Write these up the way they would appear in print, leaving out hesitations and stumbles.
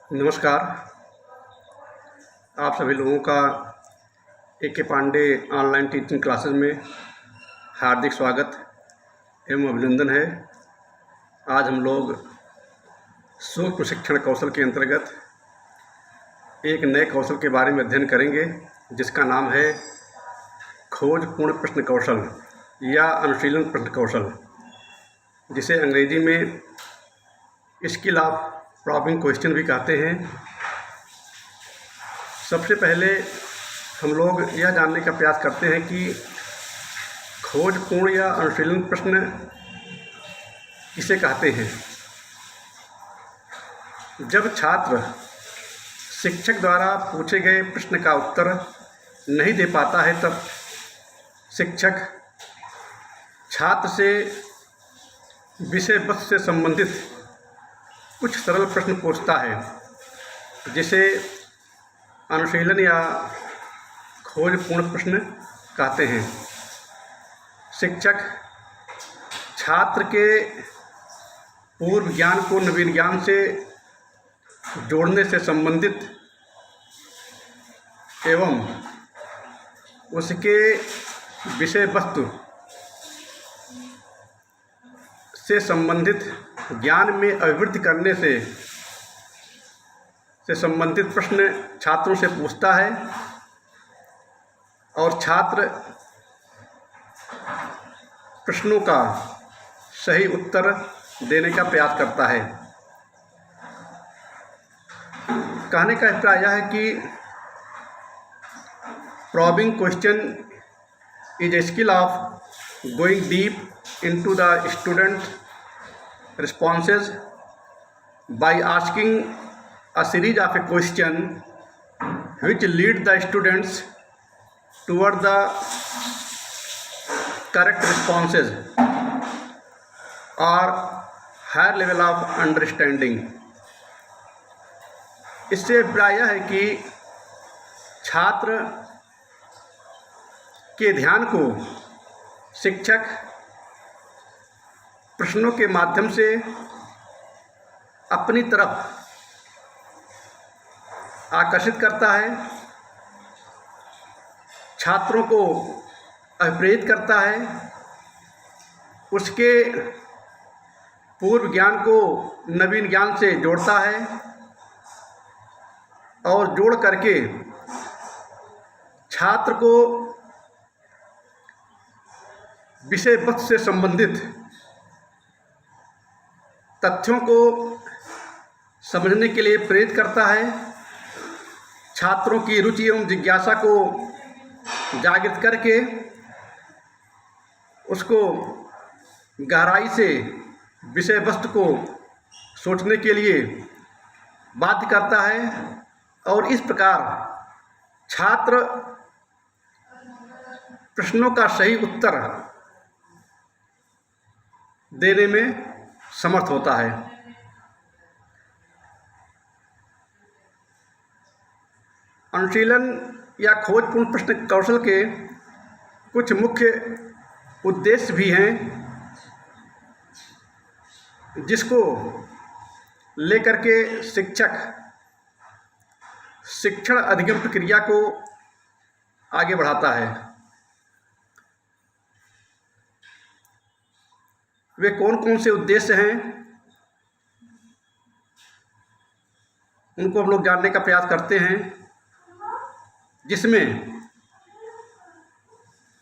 नमस्कार। आप सभी लोगों का A K. Pandey online teaching classes में हार्दिक स्वागत एवं अभिनंदन है। आज हम लोग सूक्ष्म प्रशिक्षण कौशल के अंतर्गत एक नए कौशल के बारे में अध्ययन करेंगे, जिसका नाम है खोजपूर्ण प्रश्न कौशल या अनुशीलन प्रश्न कौशल, जिसे अंग्रेजी में स्किल ऑफ प्रॉबिंग क्वेश्चन भी कहते हैं। सबसे पहले हम लोग यह जानने का प्रयास करते हैं कि खोजपूर्ण या अनुशीलन प्रश्न किसे कहते हैं। जब छात्र शिक्षक द्वारा पूछे गए प्रश्न का उत्तर नहीं दे पाता है, तब शिक्षक छात्र से विषय वस्तु से संबंधित कुछ सरल प्रश्न पूछता है, जिसे अनुशीलन या खोजपूर्ण प्रश्न कहते हैं। शिक्षक छात्र के पूर्व ज्ञान को नवीन ज्ञान से जोड़ने से संबंधित एवं उसके विषय वस्तु से संबंधित ज्ञान में अभिवृद्धि करने से संबंधित प्रश्न छात्रों से पूछता है और छात्र प्रश्नों का सही उत्तर देने का प्रयास करता है। कहने का अभिप्राय यह है कि probing question is a skill of going deep into the student responses by asking a series of a question which lead the students toward the correct responses or higher level of understanding। इससे अभिप्राय है कि छात्र के ध्यान को शिक्षक प्रश्नों के माध्यम से अपनी तरफ आकर्षित करता है, छात्रों को अभिप्रेरित करता है, उसके पूर्व ज्ञान को नवीन ज्ञान से जोड़ता है और जोड़ करके छात्र को विषय वस्तु से संबंधित तथ्यों को समझने के लिए प्रेरित करता है, छात्रों की रुचि एवं जिज्ञासा को जागृत करके उसको गहराई से विषय वस्तु को सोचने के लिए बाध्य करता है और इस प्रकार छात्र प्रश्नों का सही उत्तर देने में समर्थ होता है। अनुशीलन या खोजपूर्ण प्रश्न कौशल के कुछ मुख्य उद्देश्य भी हैं, जिसको लेकर के शिक्षक शिक्षण अधिगम प्रक्रिया को आगे बढ़ाता है। वे कौन कौन से उद्देश्य हैं, उनको हम लोग जानने का प्रयास करते हैं, जिसमें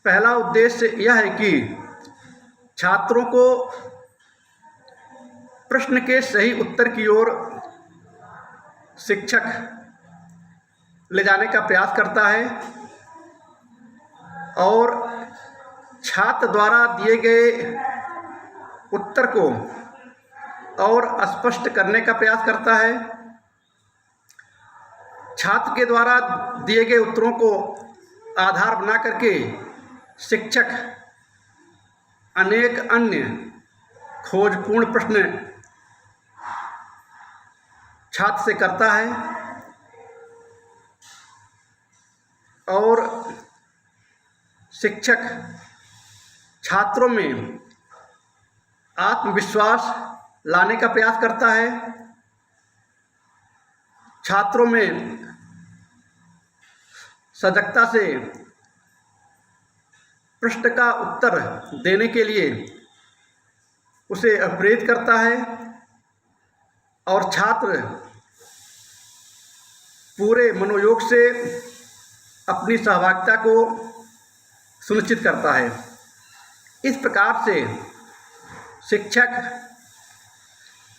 पहला उद्देश्य यह है कि छात्रों को प्रश्न के सही उत्तर की ओर शिक्षक ले जाने का प्रयास करता है और छात्र द्वारा दिए गए उत्तर को और स्पष्ट करने का प्रयास करता है। छात्र के द्वारा दिए गए उत्तरों को आधार बना करके शिक्षक अनेक अन्य खोजपूर्ण प्रश्न छात्र से करता है और शिक्षक छात्रों में आत्मविश्वास लाने का प्रयास करता है छात्रों में सजगता से प्रश्न का उत्तर देने के लिए उसे प्रेरित करता है और छात्र पूरे मनोयोग से अपनी सहभागिता को सुनिश्चित करता है। इस प्रकार से शिक्षक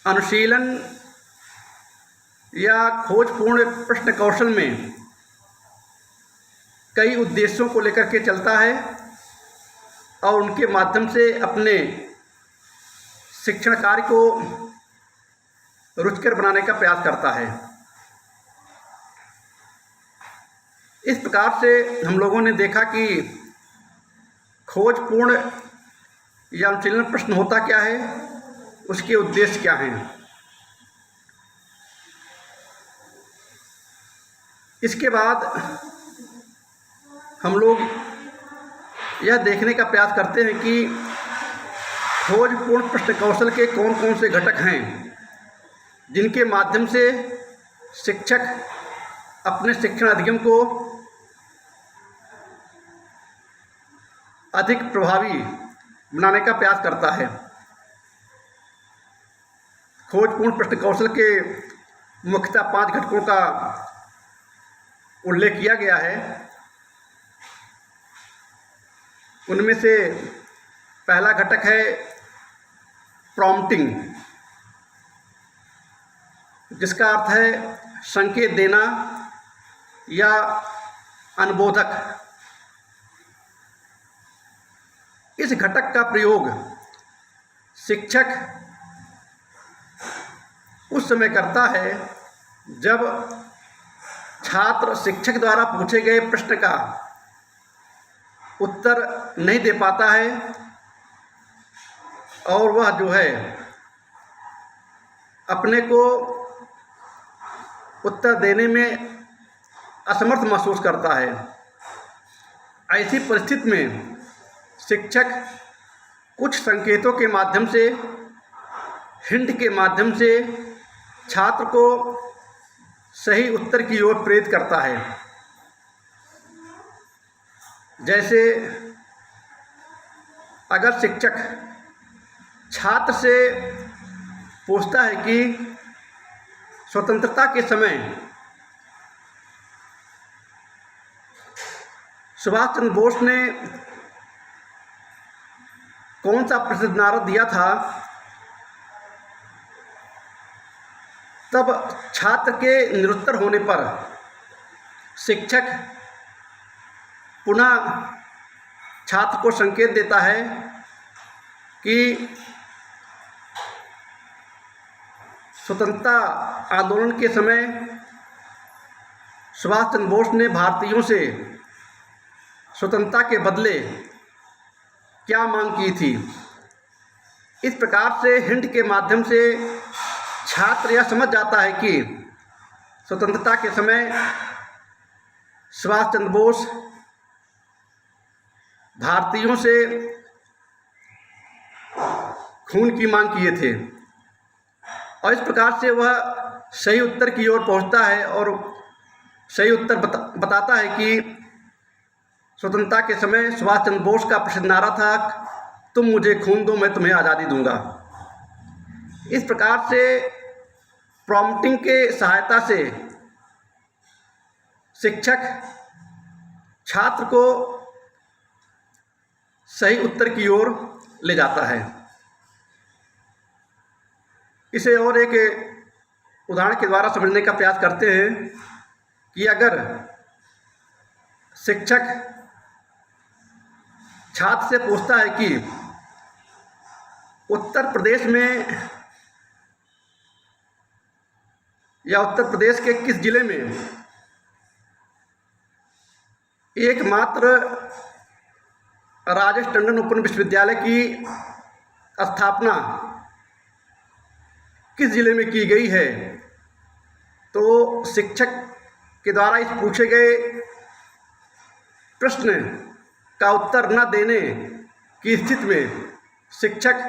अनुशीलन या खोजपूर्ण प्रश्न कौशल में कई उद्देश्यों को लेकर के चलता है और उनके माध्यम से अपने शिक्षण कार्य को रुचिकर बनाने का प्रयास करता है। इस प्रकार से हम लोगों ने देखा कि खोजपूर्ण या अनुशीलन प्रश्न होता क्या है, उसके उद्देश्य क्या हैं। इसके बाद हम लोग यह देखने का प्रयास करते हैं कि खोजपूर्ण प्रश्न कौशल के कौन कौन से घटक हैं जिनके माध्यम से शिक्षक अपने शिक्षण अधिगम को अधिक प्रभावी बनाने का प्रयास करता है। खोजपूर्ण प्रश्न कौशल के मुख्यतः 5 घटकों का उल्लेख किया गया है। उनमें से पहला घटक है प्रॉम्प्टिंग, जिसका अर्थ है संकेत देना या अनुबोधक। इस घटक का प्रयोग शिक्षक उस समय करता है जब छात्र शिक्षक द्वारा पूछे गए प्रश्न का उत्तर नहीं दे पाता है और वह जो है अपने को उत्तर देने में असमर्थ महसूस करता है। ऐसी परिस्थिति में शिक्षक कुछ संकेतों के माध्यम से, हिंट के माध्यम से छात्र को सही उत्तर की ओर प्रेरित करता है। जैसे अगर शिक्षक छात्र से पूछता है कि स्वतंत्रता के समय सुभाष चंद्र बोस ने कौन सा प्रसिद्ध नारा दिया था, तब छात्र के निरुत्तर होने पर शिक्षक पुनः छात्र को संकेत देता है कि स्वतंत्रता आंदोलन के समय सुभाष चंद्र बोस ने भारतीयों से स्वतंत्रता के बदले क्या मांग की थी। इस प्रकार से हिंट के माध्यम से छात्र यह समझ जाता है कि स्वतंत्रता के समय सुभाष चंद्र बोस भारतीयों से खून की मांग किए थे और इस प्रकार से वह सही उत्तर की ओर पहुंचता है और सही उत्तर बताता है कि स्वतंत्रता के समय सुभाष चंद्र बोस का प्रसिद्ध नारा था, तुम मुझे खून दो मैं तुम्हें आज़ादी दूंगा। इस प्रकार से प्रॉम्प्टिंग के सहायता से शिक्षक छात्र को सही उत्तर की ओर ले जाता है। इसे और एक उदाहरण के द्वारा समझने का प्रयास करते हैं कि अगर शिक्षक छात्र से पूछता है कि उत्तर प्रदेश में या उत्तर प्रदेश के किस जिले में एकमात्र राजेश टंडन ओपन विश्वविद्यालय की स्थापना किस जिले में की गई है, तो शिक्षक के द्वारा इस पूछे गए प्रश्न का उत्तर न देने की स्थिति में शिक्षक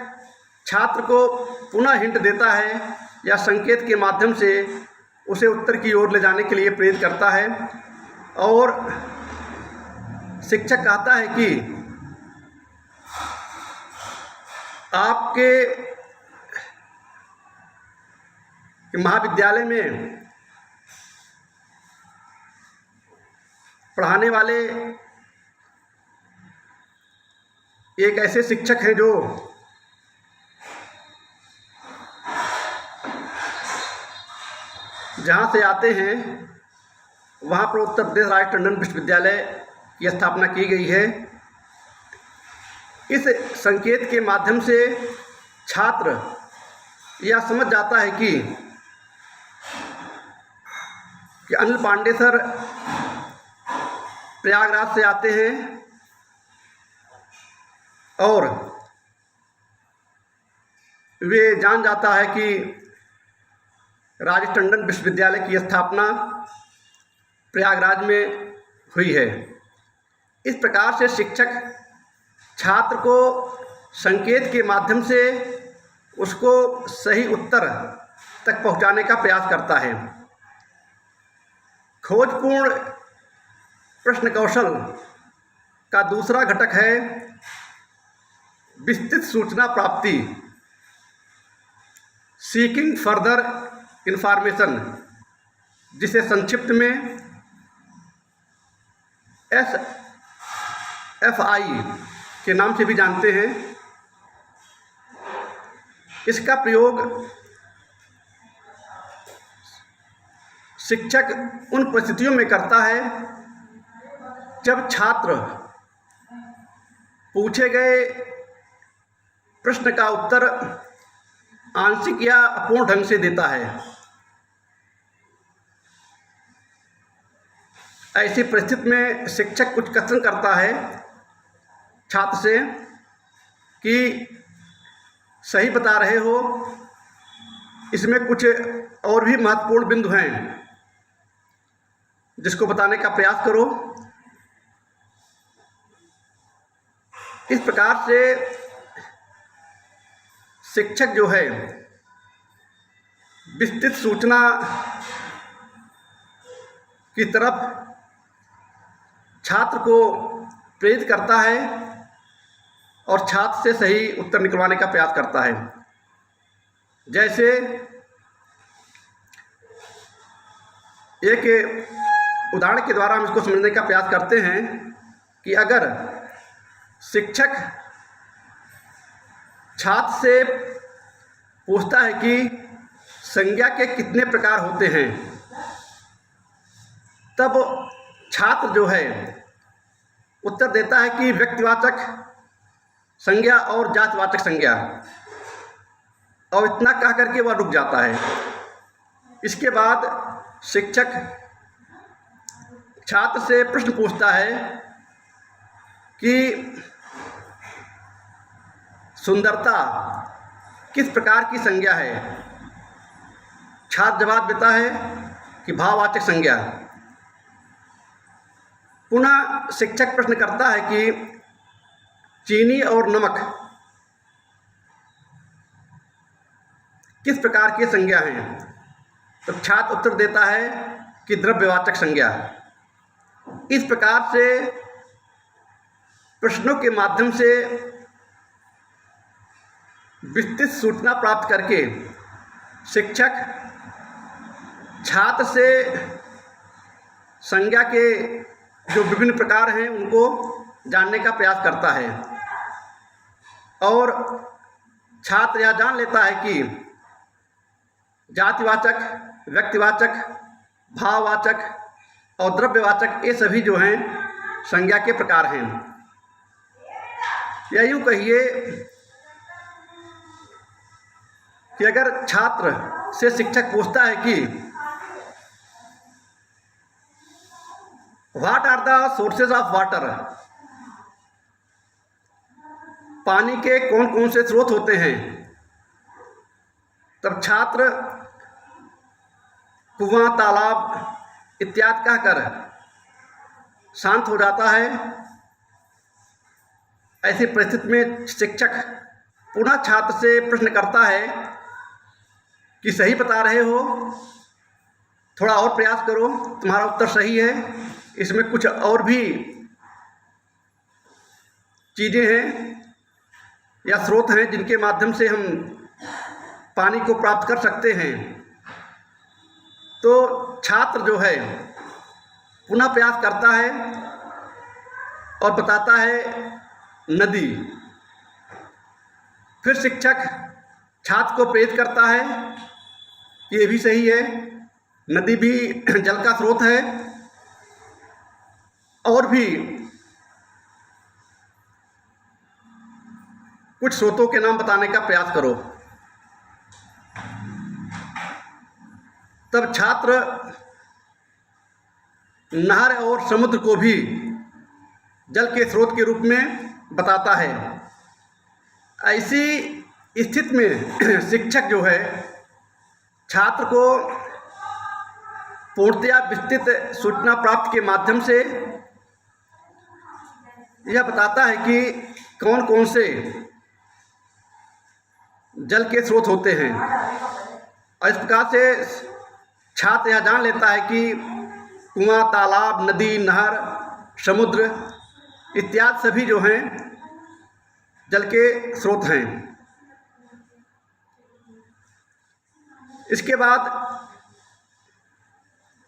छात्र को पुनः हिंट देता है या संकेत के माध्यम से उसे उत्तर की ओर ले जाने के लिए प्रेरित करता है। और शिक्षक कहता है कि आपके महाविद्यालय में पढ़ाने वाले एक ऐसे शिक्षक हैं जो जहाँ से आते हैं वहाँ पर उत्तर प्रदेश राज्य टंडन विश्वविद्यालय की स्थापना की गई है। इस संकेत के माध्यम से छात्र यह समझ जाता है कि अनिल पांडे सर प्रयागराज से आते हैं और वे जान जाता है कि राज्य टंडन विश्वविद्यालय की स्थापना प्रयागराज में हुई है। इस प्रकार से शिक्षक छात्र को संकेत के माध्यम से उसको सही उत्तर तक पहुंचाने का प्रयास करता है। खोजपूर्ण प्रश्न कौशल का दूसरा घटक है विस्तृत सूचना प्राप्ति, सीकिंग फर्दर इंफॉर्मेशन, जिसे संक्षिप्त में SFI के नाम से भी जानते हैं। इसका प्रयोग शिक्षक उन परिस्थितियों में करता है जब छात्र पूछे गए प्रश्न का उत्तर आंशिक या अपूर्ण ढंग से देता है। ऐसी परिस्थिति में शिक्षक कुछ कथन करता है छात्र से कि सही बता रहे हो, इसमें कुछ और भी महत्वपूर्ण बिंदु हैं जिसको बताने का प्रयास करो। इस प्रकार से शिक्षक जो है विस्तृत सूचना की तरफ छात्र को प्रेरित करता है और छात्र से सही उत्तर निकलवाने का प्रयास करता है। जैसे एक उदाहरण के द्वारा हम इसको समझने का प्रयास करते हैं कि अगर शिक्षक छात्र से पूछता है कि संज्ञा के कितने प्रकार होते हैं, तब छात्र जो है उत्तर देता है कि व्यक्तिवाचक संज्ञा और जातिवाचक संज्ञा, और इतना कह करके वह रुक जाता है। इसके बाद शिक्षक छात्र से प्रश्न पूछता है कि सुंदरता किस प्रकार की संज्ञा है। छात्र जवाब देता है कि भाववाचक संज्ञा। पुनः शिक्षक प्रश्न करता है कि चीनी और नमक किस प्रकार की संज्ञा हैं, तो छात्र उत्तर देता है कि द्रव्यवाचक संज्ञा। इस प्रकार से प्रश्नों के माध्यम से विस्तृत सूचना प्राप्त करके शिक्षक छात्र से संज्ञा के जो विभिन्न प्रकार हैं उनको जानने का प्रयास करता है, और छात्र यह जान लेता है कि जातिवाचक, व्यक्तिवाचक, भाववाचक और द्रव्यवाचक ये सभी जो हैं संज्ञा के प्रकार हैं। या यूँ कहिए कि अगर छात्र से शिक्षक पूछता है कि what are the sources of water, पानी के कौन कौन से स्रोत होते हैं, तब छात्र कुआं, तालाब इत्यादि कहकर शांत हो जाता है। ऐसी परिस्थिति में शिक्षक पुनः छात्र से प्रश्न करता है कि सही बता रहे हो, थोड़ा और प्रयास करो, तुम्हारा उत्तर सही है। इसमें कुछ और भी चीज़ें हैं या स्रोत हैं जिनके माध्यम से हम पानी को प्राप्त कर सकते हैं। तो छात्र जो है पुनः प्रयास करता है और बताता है नदी। फिर शिक्षक छात्र को प्रेरित करता है, ये भी सही है, नदी भी जल का स्रोत है। और भी कुछ स्रोतों के नाम बताने का प्रयास करो। तब छात्र नहर और समुद्र को भी जल के स्रोत के रूप में बताता है। ऐसी स्थिति में शिक्षक जो है छात्र को पूर्णतया विस्तृत सूचना प्राप्त के माध्यम से यह बताता है कि कौन कौन से जल के स्रोत होते हैं। और इस प्रकार से छात्र यह जान लेता है कि कुआं, तालाब, नदी, नहर, समुद्र इत्यादि सभी जो हैं जल के स्रोत हैं। इसके बाद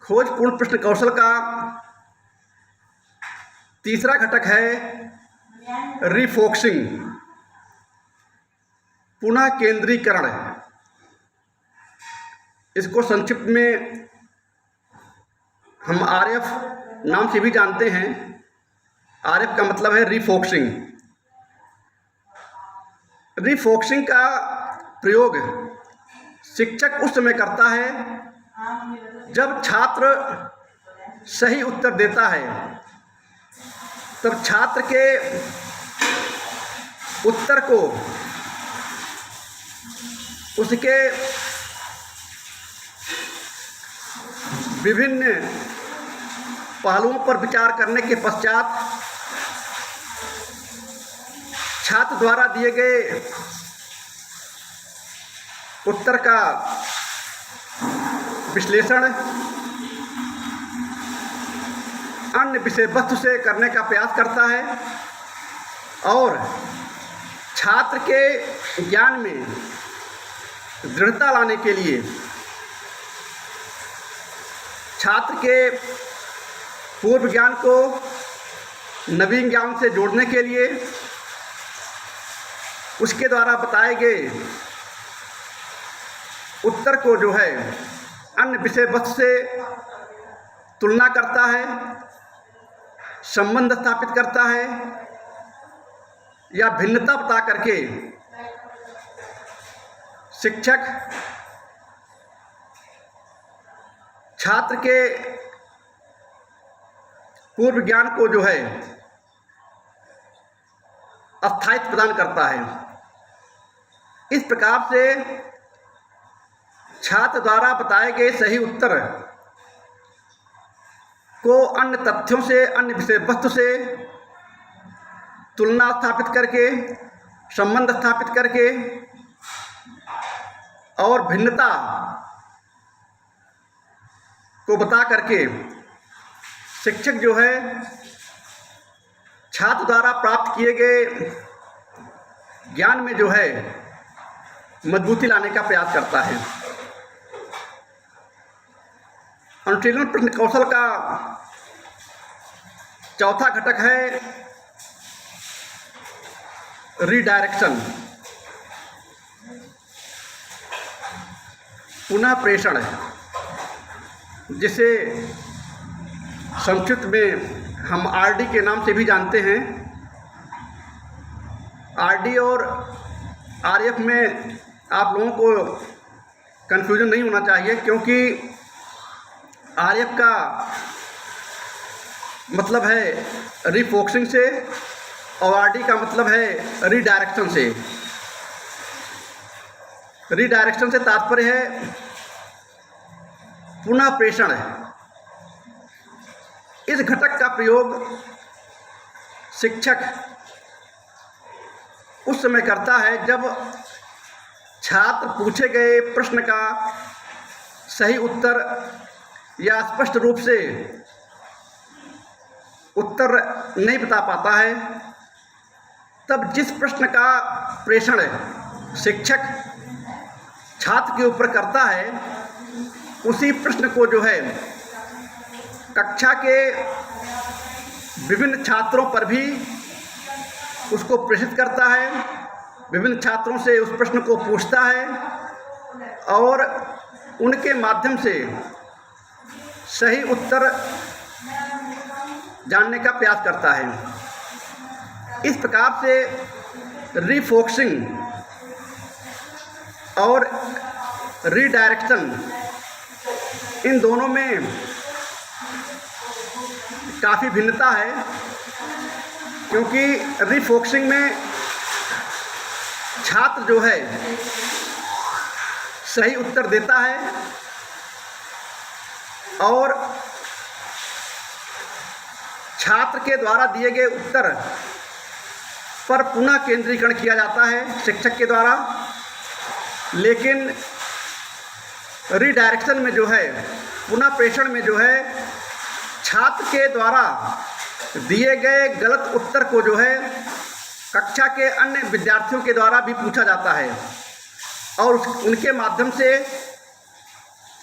खोजपूर्ण प्रश्न कौशल का तीसरा घटक है रिफोकसिंग, पुनः केंद्रीकरण। इसको संक्षिप्त में हम आरएफ नाम से भी जानते हैं। आरएफ का मतलब है रिफोकसिंग। रिफोकसिंग का प्रयोग शिक्षक उस समय करता है जब छात्र सही उत्तर देता है। तब छात्र के उत्तर को उसके विभिन्न पहलुओं पर विचार करने के पश्चात छात्र द्वारा दिए गए उत्तर का विश्लेषण अन्य विषय वस्तु से करने का प्रयास करता है और छात्र के ज्ञान में दृढ़ता लाने के लिए, छात्र के पूर्व ज्ञान को नवीन ज्ञान से जोड़ने के लिए उसके द्वारा बताए गए उत्तर को जो है अन्य विषय वस्तु से तुलना करता है, संबंध स्थापित करता है या भिन्नता बता करके शिक्षक छात्र के पूर्व ज्ञान को जो है स्थायित्व प्रदान करता है। इस प्रकार से छात्र द्वारा बताए गए सही उत्तर को अन्य तथ्यों से, अन्य विषय वस्तु से तुलना स्थापित करके, संबंध स्थापित करके और भिन्नता को बता करके शिक्षक जो है छात्र द्वारा प्राप्त किए गए ज्ञान में जो है मजबूती लाने का प्रयास करता है। अनुशीलन प्रश्न कौशल का चौथा घटक है रीडायरेक्शन, पुनः प्रेषण, जिसे संक्षिप्त में हम आरडी के नाम से भी जानते हैं। आरडी और आरएफ में आप लोगों को कन्फ्यूजन नहीं होना चाहिए, क्योंकि आरएफ का मतलब है रिफोकसिंग से और आरडी का मतलब है रीडायरेक्शन से। रीडायरेक्शन से तात्पर्य है पुनः प्रेषण। इस घटक का प्रयोग शिक्षक उस समय करता है जब छात्र पूछे गए प्रश्न का सही उत्तर या स्पष्ट रूप से उत्तर नहीं बता पाता है, तब जिस प्रश्न का प्रेषण शिक्षक छात्र के ऊपर करता है, उसी प्रश्न को जो है कक्षा के विभिन्न छात्रों पर भी उसको प्रेषित करता है, विभिन्न छात्रों से उस प्रश्न को पूछता है और उनके माध्यम से सही उत्तर जानने का प्रयास करता है। इस प्रकार से रीफोकसिंग और रीडायरेक्शन, इन दोनों में काफ़ी भिन्नता है, क्योंकि रीफोकसिंग में छात्र जो है सही उत्तर देता है और छात्र के द्वारा दिए गए उत्तर पर पुनः केंद्रीकरण किया जाता है शिक्षक के द्वारा। लेकिन रीडायरेक्शन में जो है, पुनः प्रेषण में जो है, छात्र के द्वारा दिए गए गलत उत्तर को जो है कक्षा के अन्य विद्यार्थियों के द्वारा भी पूछा जाता है और उनके माध्यम से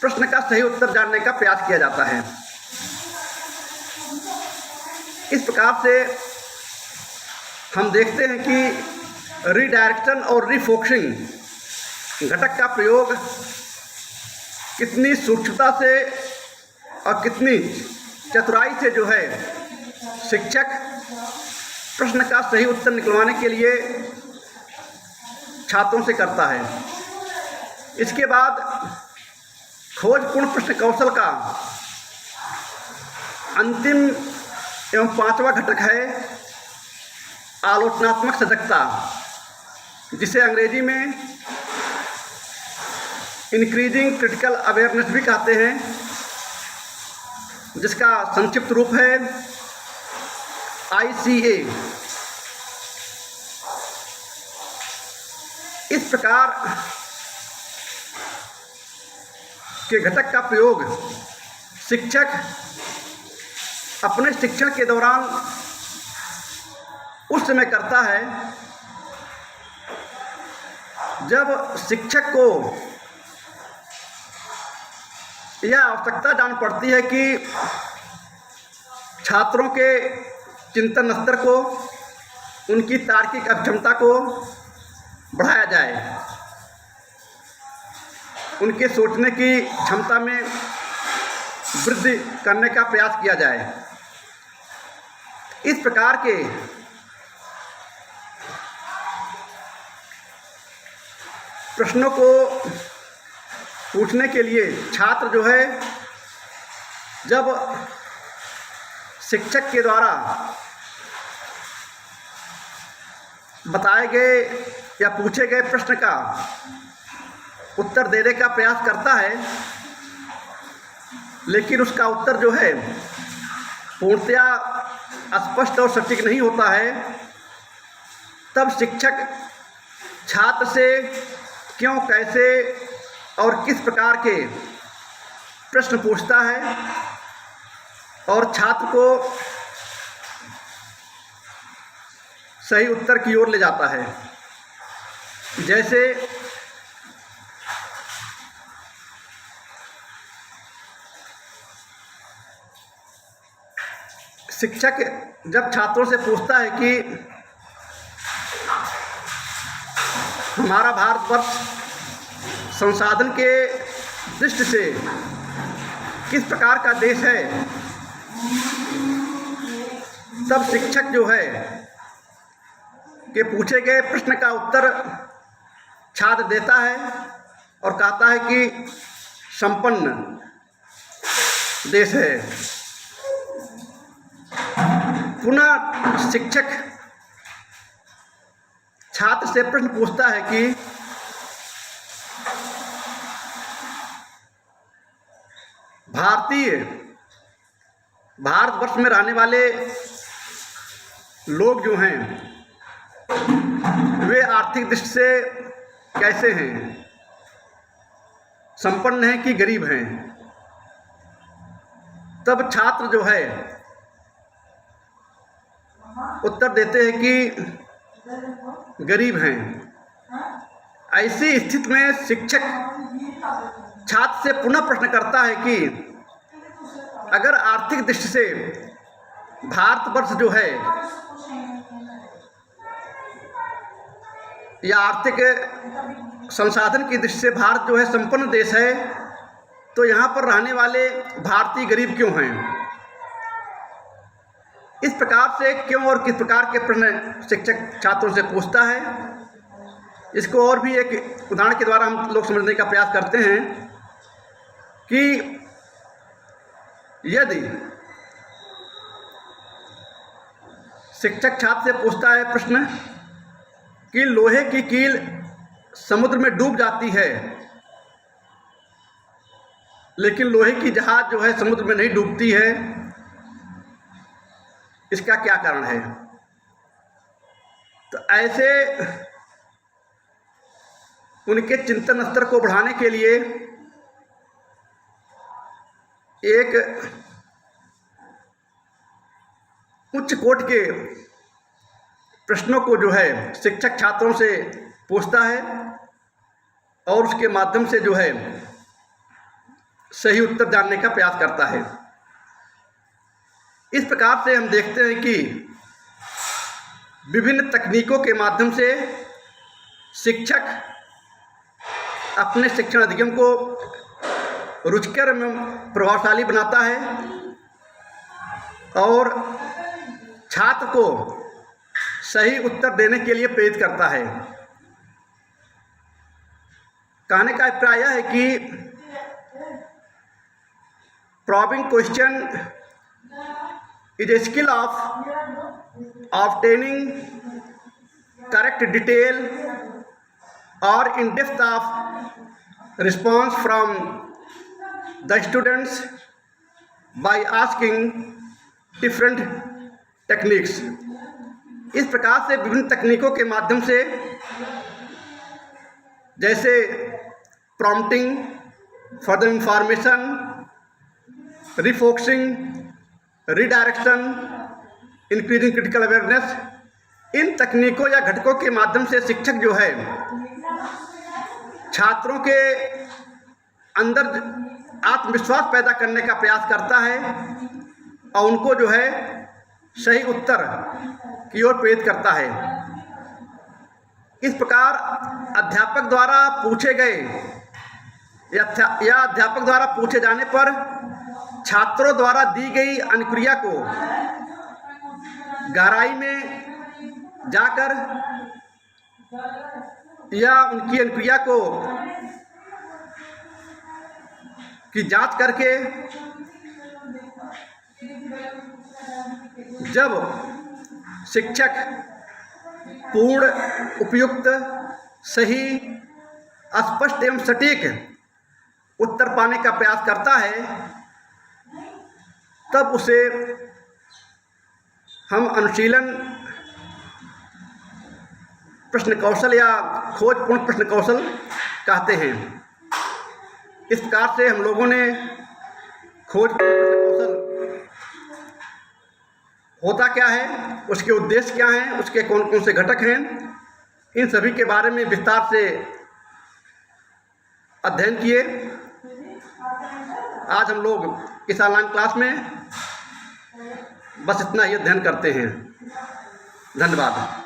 प्रश्न का सही उत्तर जानने का प्रयास किया जाता है। इस प्रकार से हम देखते हैं कि रीडायरेक्शन और रीफोकसिंग घटक का प्रयोग कितनी सूक्ष्मता से और कितनी चतुराई से जो है शिक्षक प्रश्न का सही उत्तर निकलवाने के लिए छात्रों से करता है। इसके बाद खोजपूर्ण प्रश्न कौशल का अंतिम एवं पांचवा घटक है आलोचनात्मक सजगता, जिसे अंग्रेजी में इंक्रीजिंग क्रिटिकल अवेयरनेस भी कहते हैं, जिसका संक्षिप्त रूप है ICA। इस प्रकार के घटक का प्रयोग शिक्षक अपने शिक्षण के दौरान उस समय करता है जब शिक्षक को यह आवश्यकता जान पड़ती है कि छात्रों के चिंतन स्तर को, उनकी तार्किक अक्षमता को बढ़ाया जाए, उनके सोचने की क्षमता में वृद्धि करने का प्रयास किया जाए। इस प्रकार के प्रश्नों को पूछने के लिए छात्र जो है जब शिक्षक के द्वारा बताए गए या पूछे गए प्रश्न का उत्तर देने का प्रयास करता है, लेकिन उसका उत्तर जो है पूर्णतया स्पष्ट और सटीक नहीं होता है, तब शिक्षक छात्र से क्यों, कैसे और किस प्रकार के प्रश्न पूछता है और छात्र को सही उत्तर की ओर ले जाता है। जैसे शिक्षक जब छात्रों से पूछता है कि हमारा भारतवर्ष संसाधन के दृष्टि से किस प्रकार का देश है, तब शिक्षक जो है कि पूछे गए प्रश्न का उत्तर छात्र देता है और कहता है कि संपन्न देश है। पुनः शिक्षक छात्र से प्रश्न पूछता है कि भारतवर्ष में रहने वाले लोग जो हैं वे आर्थिक दृष्टि से कैसे हैं, संपन्न हैं कि गरीब हैं। तब छात्र जो है उत्तर देते हैं कि गरीब हैं। ऐसी स्थिति में शिक्षक छात्र से पुनः प्रश्न करता है कि अगर आर्थिक दृष्टि से भारतवर्ष जो है या आर्थिक संसाधन की दृष्टि से भारत जो है संपन्न देश है, तो यहाँ पर रहने वाले भारतीय गरीब क्यों हैं? इस प्रकार से क्यों और किस प्रकार के प्रश्न शिक्षक छात्रों से पूछता है, इसको और भी एक उदाहरण के द्वारा हम लोग समझने का प्रयास करते हैं कि यदि शिक्षक छात्र से पूछता है प्रश्न कि लोहे की कील समुद्र में डूब जाती है, लेकिन लोहे की जहाज जो है समुद्र में नहीं डूबती है, इसका क्या कारण है? तो ऐसे उनके चिंतन स्तर को बढ़ाने के लिए एक उच्च कोटि के प्रश्नों को जो है शिक्षक छात्रों से पूछता है और उसके माध्यम से जो है सही उत्तर जानने का प्रयास करता है। इस प्रकार से हम देखते हैं कि विभिन्न तकनीकों के माध्यम से शिक्षक अपने शिक्षण अधिगम को रुचिकर एवं प्रभावशाली बनाता है और छात्र को सही उत्तर देने के लिए प्रेरित करता है। कहने का अभिप्राय यह है कि probing question is a skill of obtaining correct detail or in depth of response from the students by asking different techniques। इस प्रकार से विभिन्न तकनीकों के माध्यम से, जैसे prompting, further information, refocusing, redirection, increasing critical awareness, इन तकनीकों या घटकों के माध्यम से शिक्षक जो है छात्रों के अंदर आत्मविश्वास पैदा करने का प्रयास करता है और उनको जो है सही उत्तर की ओर प्रेरित करता है। इस प्रकार अध्यापक द्वारा पूछे गए या अध्यापक द्वारा पूछे जाने पर छात्रों द्वारा दी गई अनुक्रिया को गहराई में जाकर या उनकी अनुक्रिया को की जांच करके जब शिक्षक पूर्ण, उपयुक्त, सही, स्पष्ट एवं सटीक उत्तर पाने का प्रयास करता है, तब उसे हम अनुशीलन प्रश्न कौशल या खोजपूर्ण प्रश्न कौशल कहते हैं। इस प्रकार से हम लोगों ने खोजपूर्ण प्रश्न कौशल होता क्या है, उसके उद्देश्य क्या हैं, उसके कौन कौन से घटक हैं, इन सभी के बारे में विस्तार से अध्ययन किए। आज हम लोग इस ऑनलाइन क्लास में बस इतना ही अध्ययन करते हैं। धन्यवाद।